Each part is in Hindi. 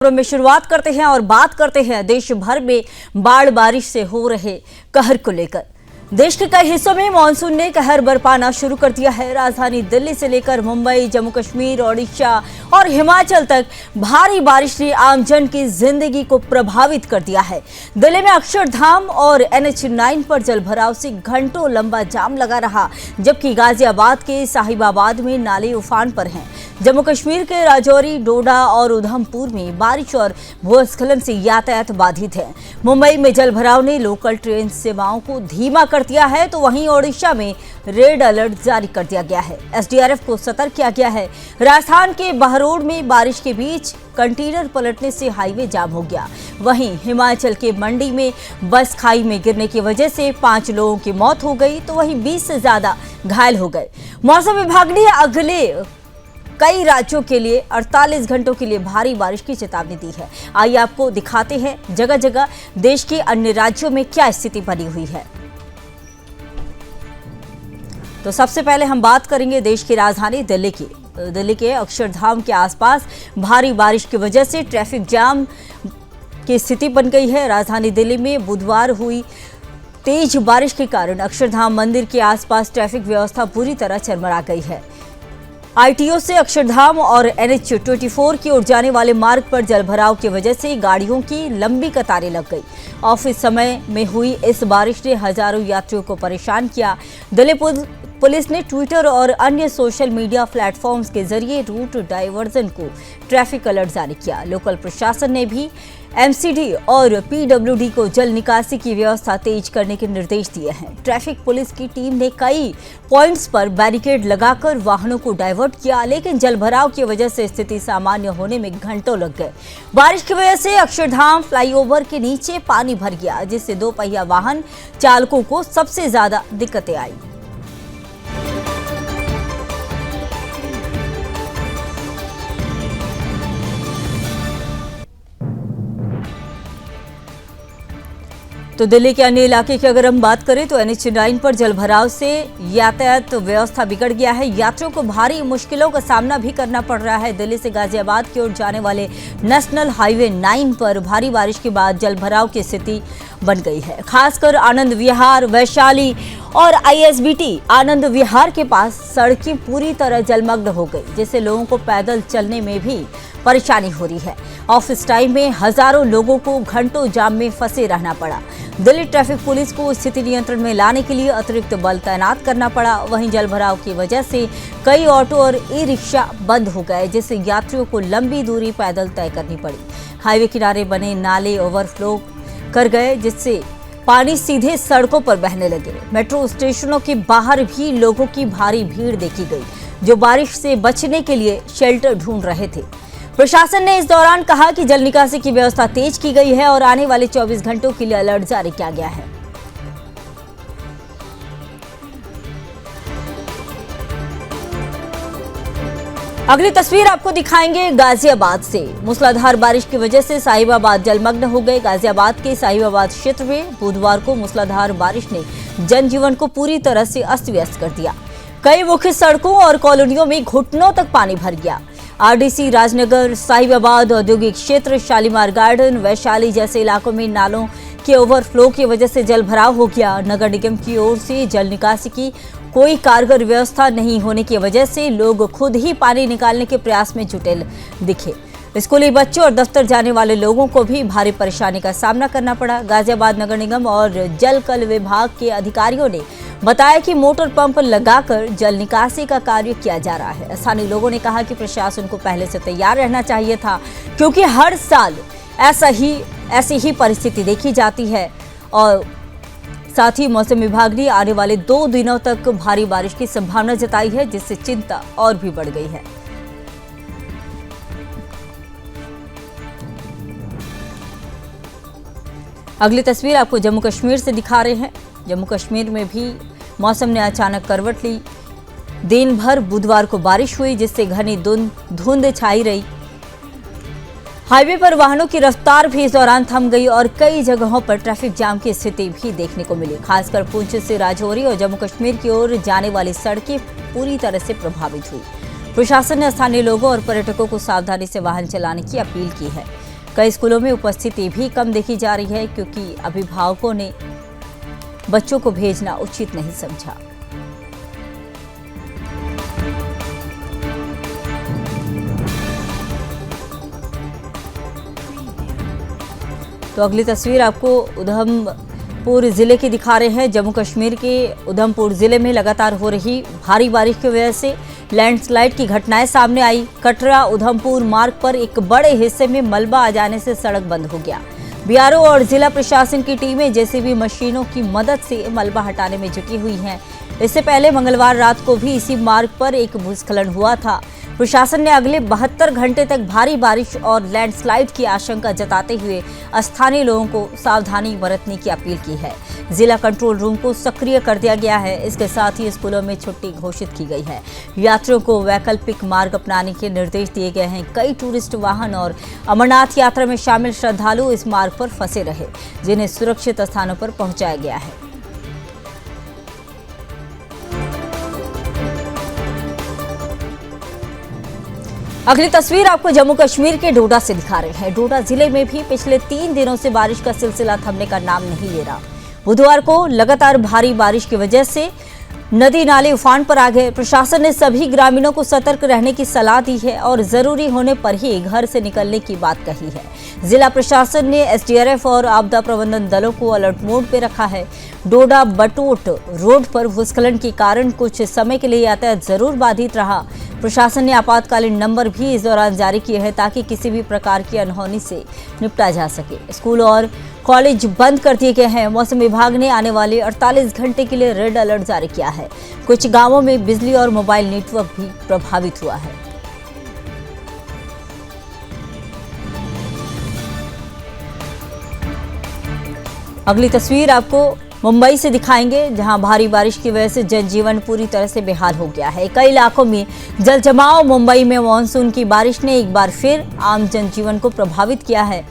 में शुरुआत करते हैं और बात करते हैं देश भर में बाढ़ बारिश से हो रहे कहर को लेकर। देश के कई हिस्सों में मानसून ने कहर बरपाना शुरू कर दिया है। राजधानी दिल्ली से लेकर मुंबई, जम्मू कश्मीर, ओडिशा और हिमाचल तक भारी बारिश ने आमजन की जिंदगी को प्रभावित कर दिया है। दिल्ली में अक्षरधाम और NH9 पर जलभराव से घंटों लंबा जाम लगा रहा, जबकि गाजियाबाद के साहिबाबाद में नाले उफान पर हैं। जम्मू कश्मीर के राजौरी, डोडा और उधमपुर में बारिश और भूस्खलन से यातायात बाधित है। मुंबई में जलभराव ने लोकल ट्रेन सेवाओं को धीमा कर दिया है, तो वहीं ओडिशा में रेड अलर्ट जारी कर दिया गया है। SDRF को सतर्क किया गया है। राजस्थान के बहरोड में बारिश के बीच कंटेनर पलटने से हाईवे जाम हो गया। वहीं हिमाचल के मंडी में बस खाई में गिरने की वजह से 5 लोगों की मौत हो गई, तो वहीं 20 से ज्यादा घायल हो गए। मौसम विभाग ने अगले कई राज्यों के लिए 48 घंटों के लिए भारी बारिश की चेतावनी दी है। आइए आपको दिखाते हैं जगह जगह देश के अन्य राज्यों में क्या स्थिति बनी हुई है। तो सबसे पहले हम बात करेंगे देश की राजधानी दिल्ली की। दिल्ली के अक्षरधाम के आसपास भारी बारिश की वजह से ट्रैफिक जाम की स्थिति बन गई है। राजधानी दिल्ली में बुधवार हुई तेज बारिश के कारण अक्षरधाम मंदिर के आसपास ट्रैफिक व्यवस्था पूरी तरह चरमरा गई है। ITO से अक्षरधाम और NH24 की ओर जाने वाले मार्ग पर जलभराव की वजह से गाड़ियों की लंबी कतारें लग गई। ऑफिस समय में हुई इस बारिश ने हजारों यात्रियों को परेशान किया। दिल्ली पुलिस ने ट्विटर और अन्य सोशल मीडिया प्लेटफॉर्म्स के जरिए रूट डाइवर्जन को ट्रैफिक अलर्ट जारी किया। लोकल प्रशासन ने भी MCD और PWD को जल निकासी की व्यवस्था तेज करने के निर्देश दिए हैं। ट्रैफिक पुलिस की टीम ने कई पॉइंट्स पर बैरिकेड लगाकर वाहनों को डाइवर्ट किया, लेकिन जलभराव की वजह से स्थिति सामान्य होने में घंटों लग गए। बारिश की वजह से अक्षरधाम फ्लाईओवर के नीचे पानी भर गया, जिससे 2 पहिया वाहन चालकों को सबसे ज्यादा दिक्कतें आई। तो दिल्ली के अन्य इलाके की अगर हम बात करें तो NH9 पर जलभराव से यातायात व्यवस्था बिगड़ गया है। यात्रियों को भारी मुश्किलों का सामना भी करना पड़ रहा है। दिल्ली से गाजियाबाद की ओर जाने वाले नेशनल हाईवे 9 पर भारी बारिश के बाद जलभराव की स्थिति बन गई है। खासकर आनंद विहार, वैशाली और ISBT आनंद विहार के पास सड़कें पूरी तरह जलमग्न हो गई, जिससे लोगों को पैदल चलने में भी परेशानी हो रही है। ऑफिस टाइम में हजारों लोगों को घंटों जाम में फंसे रहना पड़ा। दिल्ली ट्रैफिक पुलिस को स्थिति नियंत्रण में लाने के लिए अतिरिक्त बल तैनात करना पड़ा। वहीं जलभराव की वजह से कई ऑटो और ई-रिक्शा बंद हो गए, जिससे यात्रियों को लंबी दूरी पैदल तय करनी पड़ी। हाईवे किनारे बने नाले ओवरफ्लो कर गए, जिससे पानी सीधे सड़कों पर बहने लगे। मेट्रो स्टेशनों के बाहर भी लोगों की भारी भीड़ देखी गई, जो बारिश से बचने के लिए शेल्टर ढूंढ रहे थे। प्रशासन ने इस दौरान कहा कि जल निकासी की व्यवस्था तेज की गई है और आने वाले 24 घंटों के लिए अलर्ट जारी किया गया है। अगली तस्वीर आपको दिखाएंगे गाजियाबाद से। मूसलाधार बारिश की वजह से साहिबाबाद जलमग्न हो गए। गाजियाबाद के साहिबाबाद क्षेत्र में बुधवार को मूसलाधार बारिश ने जनजीवन को पूरी तरह से अस्त व्यस्त कर दिया। कई मुख्य सड़कों और कॉलोनियों में घुटनों तक पानी भर गया। RDC, राजनगर, साहिबाबाद औद्योगिक क्षेत्र, शालीमार गार्डन, वैशाली जैसे इलाकों में नालों के ओवरफ्लो की वजह से जलभराव हो गया। नगर निगम की ओर से जल निकासी की कोई कारगर व्यवस्था नहीं होने की वजह से लोग खुद ही पानी निकालने के प्रयास में जुटे दिखे। स्कूली बच्चों और दफ्तर जाने वाले लोगों को भी भारी परेशानी का सामना करना पड़ा। गाजियाबाद नगर निगम और जल कल विभाग के अधिकारियों ने बताया कि मोटर पंप लगाकर जल निकासी का कार्य किया जा रहा है। स्थानीय लोगों ने कहा कि प्रशासन को पहले से तैयार रहना चाहिए था, क्योंकि हर साल ऐसी ही परिस्थिति देखी जाती है। और साथ ही मौसम विभाग ने आने वाले 2 दिनों तक भारी बारिश की संभावना जताई है, जिससे चिंता और भी बढ़ गई है। अगली तस्वीर आपको जम्मू कश्मीर से दिखा रहे हैं। जम्मू कश्मीर में भी मौसम ने अचानक करवट ली। दिन भर बुधवार को बारिश हुई, जिससे घनी धुंध छाई रही। हाईवे पर वाहनों की रफ्तार भी इस दौरान थम गई और कई जगहों पर ट्रैफिक जाम की स्थिति भी देखने को मिली। खासकर पुंछ से राजौरी और जम्मू कश्मीर की ओर जाने वाली सड़कें पूरी तरह से प्रभावित हुई। प्रशासन ने स्थानीय लोगों और पर्यटकों को सावधानी से वाहन चलाने की अपील की है। कई स्कूलों में उपस्थिति भी कम देखी जा रही है क्योंकि अभिभावकों ने बच्चों को भेजना उचित नहीं समझा। तो अगली तस्वीर आपको उधमपुर जिले की दिखा रहे हैं। जम्मू कश्मीर के उधमपुर जिले में लगातार हो रही भारी बारिश की वजह से लैंडस्लाइड की घटनाएं सामने आई। कटरा उधमपुर मार्ग पर एक बड़े हिस्से में मलबा आ जाने से सड़क बंद हो गया। बीआरओ और जिला प्रशासन की टीमें जेसीबी मशीनों की मदद से मलबा हटाने में जुटी हुई हैं। इससे पहले मंगलवार रात को भी इसी मार्ग पर एक भूस्खलन हुआ था। प्रशासन ने अगले 72 घंटे तक भारी बारिश और लैंडस्लाइड की आशंका जताते हुए स्थानीय लोगों को सावधानी बरतने की अपील की है। जिला कंट्रोल रूम को सक्रिय कर दिया गया है। इसके साथ ही स्कूलों में छुट्टी घोषित की गई है। यात्रियों को वैकल्पिक मार्ग अपनाने के निर्देश दिए गए हैं। कई टूरिस्ट वाहन और अमरनाथ यात्रा में शामिल श्रद्धालु इस मार्ग पर फंसे रहे, जिन्हें सुरक्षित स्थानों पर पहुंचाया गया है। अगली तस्वीर आपको जम्मू कश्मीर के डोडा से दिखा रहे हैं। डोडा जिले में भी पिछले 3 दिनों से बारिश का सिलसिला थमने का नाम नहीं ले रहा। बुधवार को लगातार भारी बारिश की वजह से नदी नाले उफान पर आ गए। प्रशासन ने सभी ग्रामीणों को सतर्क रहने की सलाह दी है और जरूरी होने पर ही घर से निकलने की बात कही है। जिला प्रशासन ने एसडीआरएफ और आपदा प्रबंधन दलों को अलर्ट मोड पे रखा है। डोडा बटोट रोड पर भूस्खलन के कारण कुछ समय के लिए यातायात जरूर बाधित रहा। प्रशासन ने आपातकालीन नंबर भी इस दौरान जारी किए हैं ताकि किसी भी प्रकार की अनहोनी से निपटा जा सके। स्कूल और कॉलेज बंद कर दिए गए हैं। मौसम विभाग ने आने वाले 48 घंटे के लिए रेड अलर्ट जारी किया है। कुछ गांवों में बिजली और मोबाइल नेटवर्क भी प्रभावित हुआ है। अगली तस्वीर आपको मुंबई से दिखाएंगे, जहां भारी बारिश की वजह से जनजीवन पूरी तरह से बेहाल हो गया है। कई इलाकों में जल जमाव। मुंबई में मानसून की बारिश ने एक बार फिर आम जनजीवन को प्रभावित किया है।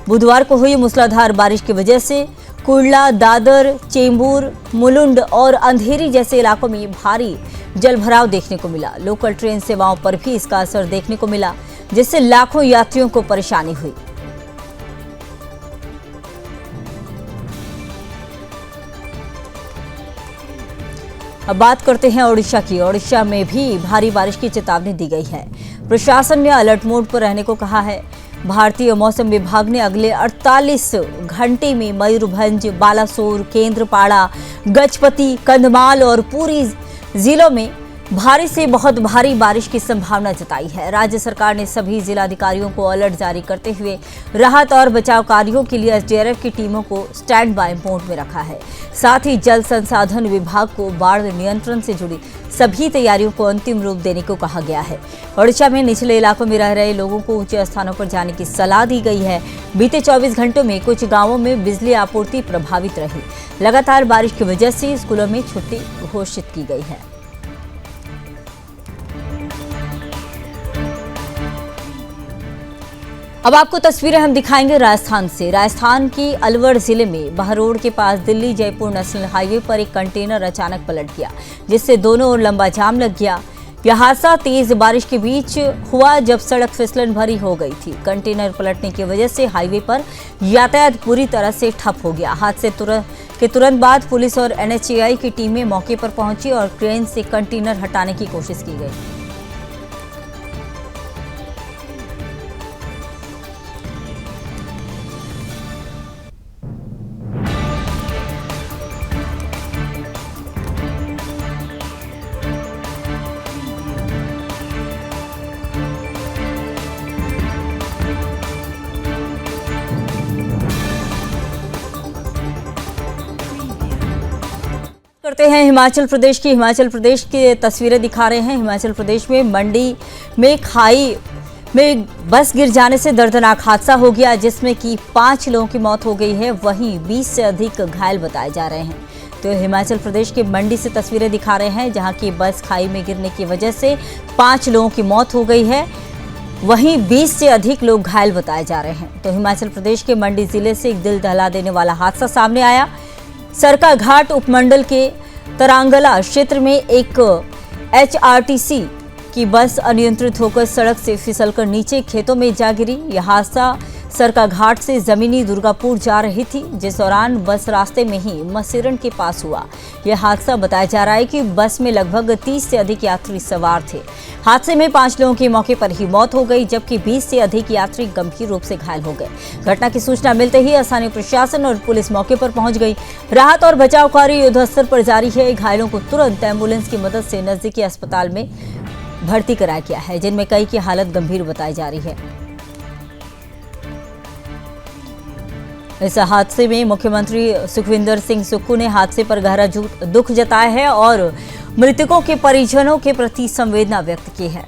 बुधवार को हुई मूसलाधार बारिश की वजह से कुर्ला, दादर, चेंबूर, मुलुंड और अंधेरी जैसे इलाकों में भारी जलभराव देखने को मिला। लोकल ट्रेन सेवाओं पर भी इसका असर देखने को मिला, जिससे लाखों यात्रियों को परेशानी हुई। अब बात करते हैं ओडिशा की। ओडिशा में भी भारी बारिश की चेतावनी दी गई है। प्रशासन ने अलर्ट मोड पर रहने को कहा है। भारतीय मौसम विभाग ने अगले 48 घंटे में मयूरभंज, बालासोर, केंद्रपाड़ा, गजपति, कंधमाल और पूरी जिलों में भारी से बहुत भारी बारिश की संभावना जताई है। राज्य सरकार ने सभी जिलाधिकारियों को अलर्ट जारी करते हुए राहत और बचाव कार्यों के लिए एसडीआरएफ की टीमों को स्टैंड बाय मोड में रखा है। साथ ही जल संसाधन विभाग को बाढ़ नियंत्रण से जुड़ी सभी तैयारियों को अंतिम रूप देने को कहा गया है। ओडिशा में निचले इलाकों में रह रहे लोगों को ऊंचे स्थानों पर जाने की सलाह दी गई है। बीते 24 घंटों में कुछ गांवों में बिजली आपूर्ति प्रभावित रही। लगातार बारिश की वजह से स्कूलों में छुट्टी घोषित की गई है। अब आपको तस्वीरें हम दिखाएंगे राजस्थान से। राजस्थान की अलवर जिले में बहरोड के पास दिल्ली जयपुर नेशनल हाईवे पर एक कंटेनर अचानक पलट गया, जिससे दोनों ओर लंबा जाम लग गया। यह हादसा तेज बारिश के बीच हुआ जब सड़क फिसलन भरी हो गई थी। कंटेनर पलटने की वजह से हाईवे पर यातायात पूरी तरह से ठप हो गया। हादसे के तुरंत बाद पुलिस और एनएचएआई की टीमें मौके पर पहुंची और क्रेन से कंटेनर हटाने की कोशिश की गई। करते हैं हिमाचल प्रदेश की। हिमाचल प्रदेश की तस्वीरें दिखा रहे हैं। हिमाचल प्रदेश में मंडी में खाई में बस गिर जाने से दर्दनाक हादसा हो गया, जिसमें कि 5 लोगों की मौत हो गई है। वहीं 20 से अधिक घायल बताए जा रहे हैं। तो हिमाचल प्रदेश के मंडी से तस्वीरें दिखा रहे हैं, जहां की बस खाई में गिरने की वजह से 5 लोगों की मौत हो गई है। वहीं 20 से अधिक लोग घायल बताए जा रहे हैं। तो हिमाचल प्रदेश के मंडी जिले से एक दिल दहला देने वाला हादसा सामने आया। सरकाघाट उपमंडल के तरांगला क्षेत्र में एक एचआरटीसी की बस अनियंत्रित होकर सड़क से फिसलकर नीचे खेतों में जा गिरी। यह हादसा सरकाघाट से जमीनी दुर्गापुर जा रही थी, जिस दौरान बस रास्ते में ही मसीरण के पास हुआ। यह हादसा बताया जा रहा है कि बस में लगभग 30 से अधिक यात्री सवार थे। हादसे में 5 लोगों की मौके पर ही मौत हो गई, जबकि 20 से अधिक यात्री गंभीर रूप से घायल हो गए। घटना की सूचना मिलते ही स्थानीय प्रशासन और पुलिस मौके पर पहुंच गई। राहत और बचाव कार्य युद्धस्तर पर जारी है। घायलों को तुरंत एम्बुलेंस की मदद से नजदीकी अस्पताल में भर्ती कराया गया है, जिनमें कई की हालत गंभीर बताई जा रही है। इस हादसे में मुख्यमंत्री सुखविंदर सिंह सुक्खू ने हादसे पर गहरा दुख जताया है और मृतकों के परिजनों के प्रति संवेदना व्यक्त की है।